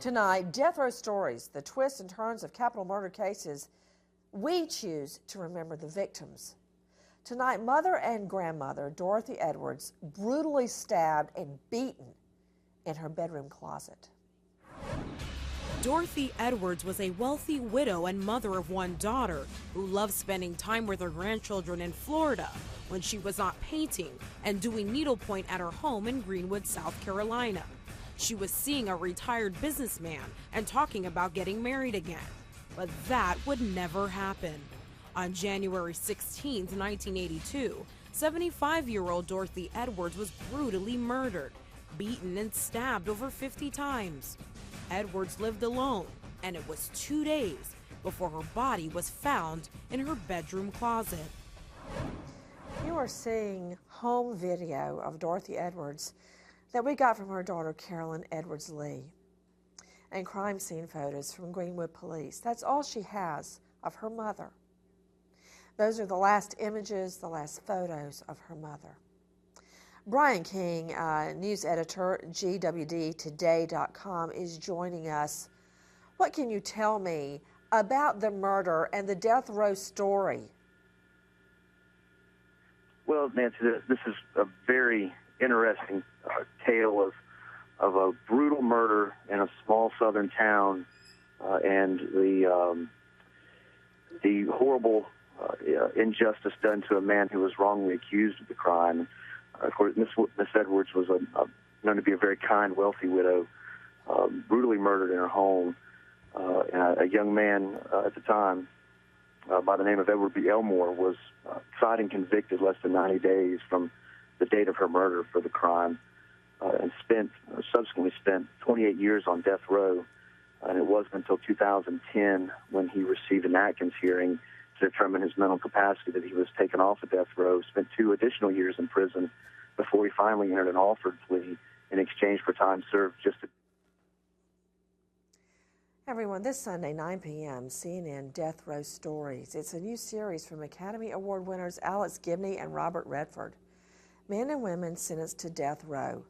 Tonight, death row stories, the twists and turns of capital murder cases. We choose to remember the victims. Tonight, mother and grandmother Dorothy Edwards brutally stabbed and beaten in her bedroom closet. Dorothy Edwards was a wealthy widow and mother of one daughter who loved spending time with her grandchildren in Florida when she was not painting and doing needlepoint at her home in Greenwood, South Carolina. She was seeing a retired businessman and talking about getting married again. But that would never happen. On January 16, 1982, 75-year-old Dorothy Edwards was brutally murdered, beaten and stabbed over 50 times. Edwards lived alone, and it was 2 days before her body was found in her bedroom closet. You are seeing home video of Dorothy Edwards that we got from her daughter Carolyn Edwards Lee, and crime scene photos from Greenwood Police. That's all she has of her mother. Those are the last images, the last photos of her mother. Brian King, news editor, GWDtoday.com, is joining us. What can you tell me about the murder and the death row story? Well, Nancy, this is a very interesting tale of a brutal murder in a small southern town, and the horrible injustice done to a man who was wrongly accused of the crime. Of course, Miss Edwards was known to be a very kind, wealthy widow, brutally murdered in her home. And a young man at the time by the name of Edward B. Elmore was tried and convicted less than 90 days from the date of her murder for the crime, and subsequently spent 28 years on death row. And it wasn't until 2010 when he received an Atkins hearing to determine his mental capacity that he was taken off of death row, spent 2 additional years in prison before he finally entered an offered plea in exchange for time served just to... Everyone, this Sunday, 9 p.m., CNN Death Row Stories. It's a new series from Academy Award winners Alex Gibney and Robert Redford. Men and women sentenced to death row.